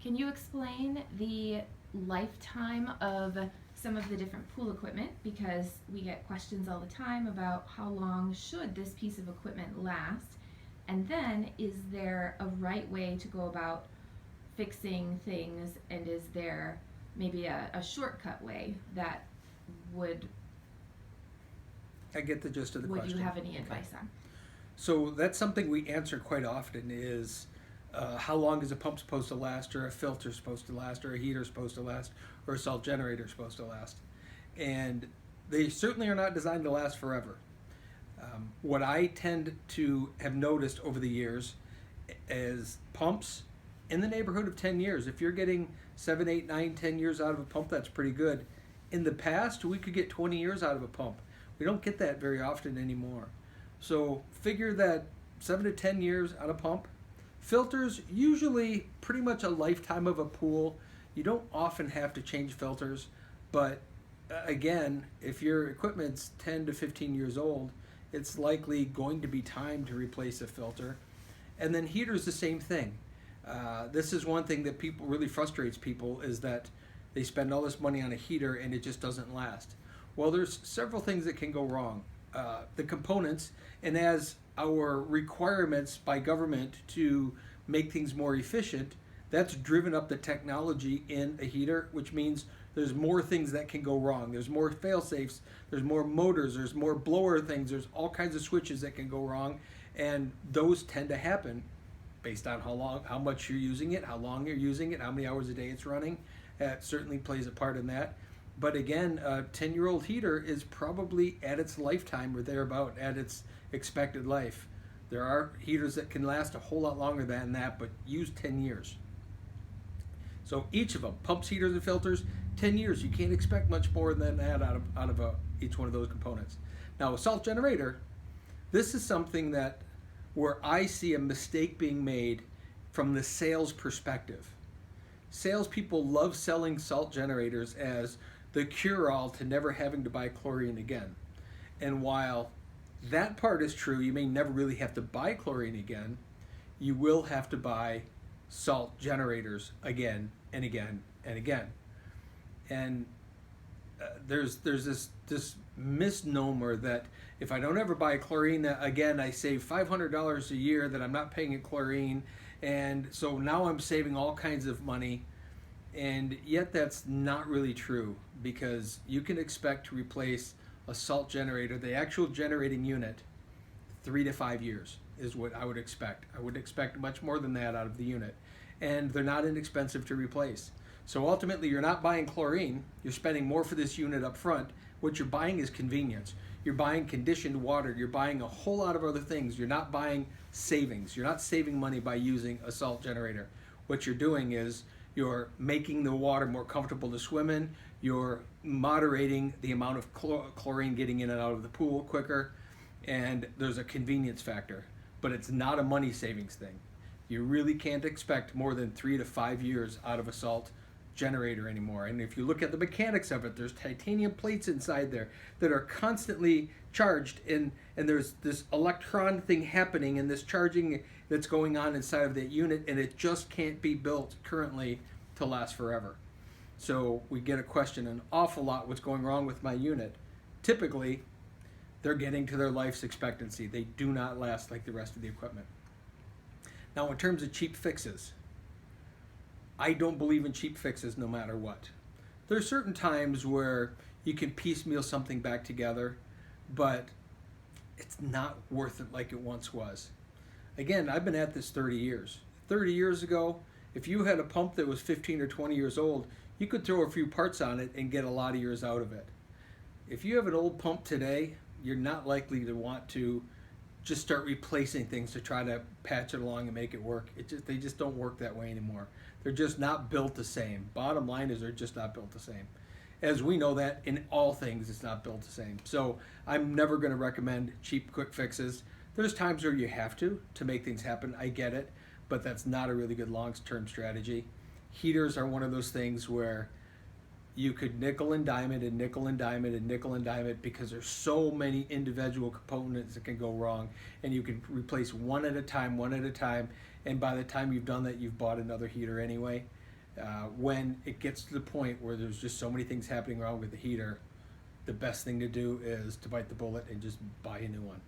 Can you explain the lifetime of some of the different pool equipment? Because we get questions all the time about how long should this piece of equipment last? And then, is there a right way to go about fixing things, and is there maybe a shortcut way that would I get the gist of the would question. you have any Okay. advice on? So that's something we answer quite often is how long is a pump supposed to last, or a filter supposed to last, or a heater supposed to last, or a salt generator supposed to last? And they certainly are not designed to last forever. What I tend to have noticed over the years is pumps in the neighborhood of 10 years. If you're getting 7, 8, 9, 10 years out of a pump, that's pretty good. In the past, we could get 20 years out of a pump. We don't get that very often anymore. So figure that 7 to 10 years out of pump. Filters, usually pretty much a lifetime of a pool. You don't often have to change filters, but again, if your equipment's 10 to 15 years old, it's likely going to be time to replace a filter. And then heaters, the same thing. This is one thing that people really frustrates people, is that they spend all this money on a heater and it just doesn't last. Well, there's several things that can go wrong. The components, and as our requirements by government to make things more efficient, that's driven up the technology in a heater, which means there's more things that can go wrong. There's more fail-safes, there's more motors, there's more blower things, there's all kinds of switches that can go wrong, and those tend to happen based on how much you're using it, how long you're using it, how many hours a day it's running. That certainly plays a part in that. But again, a 10-year-old heater is probably at its lifetime or thereabout, at its expected life. There are heaters that can last a whole lot longer than that, but use 10 years. So each of them, pumps, heaters, and filters, 10 years. You can't expect much more than that out of each one of those components. Now, a salt generator, this is something that where I see a mistake being made from the sales perspective. Salespeople love selling salt generators as the cure-all to never having to buy chlorine again. And while that part is true, you may never really have to buy chlorine again, you will have to buy salt generators again and again and again. And there's this misnomer that if I don't ever buy chlorine again, I save $500 a year that I'm not paying in chlorine, and so now I'm saving all kinds of money. And yet that's not really true, because you can expect to replace a salt generator, the actual generating unit, 3 to 5 years is what I would expect. I would expect much more than that out of the unit. And they're not inexpensive to replace. So ultimately, you're not buying chlorine, you're spending more for this unit up front. What you're buying is convenience. You're buying conditioned water, you're buying a whole lot of other things. You're not buying savings. You're not saving money by using a salt generator. What you're doing is you're making the water more comfortable to swim in, you're moderating the amount of chlorine getting in and out of the pool quicker, and there's a convenience factor. But it's not a money savings thing. You really can't expect more than 3 to 5 years out of a salt generator anymore. And if you look at the mechanics of it, there's titanium plates inside there that are constantly charged, and there's this electron thing happening and this charging that's going on inside of that unit, and it just can't be built currently to last forever. So we get a question an awful lot, what's going wrong with my unit? Typically, they're getting to their life's expectancy. They do not last like the rest of the equipment. Now, in terms of cheap fixes, I don't believe in cheap fixes no matter what. There are certain times where you can piecemeal something back together, but it's not worth it like it once was. Again, I've been at this 30 years. 30 years ago, if you had a pump that was 15 or 20 years old, you could throw a few parts on it and get a lot of years out of it. If you have an old pump today, you're not likely to want to just start replacing things to try to patch it along and make it work. They just don't work that way anymore. They're just not built the same. Bottom line is they're just not built the same. As we know that in all things, it's not built the same. So I'm never going to recommend cheap, quick fixes. There's times where you have to make things happen. I get it, but that's not a really good long-term strategy. Heaters are one of those things where you could nickel and dime it and nickel and dime it and nickel and dime it, because there's so many individual components that can go wrong, and you can replace one at a time, and by the time you've done that, you've bought another heater anyway. When it gets to the point where there's just so many things happening wrong with the heater, the best thing to do is to bite the bullet and just buy a new one.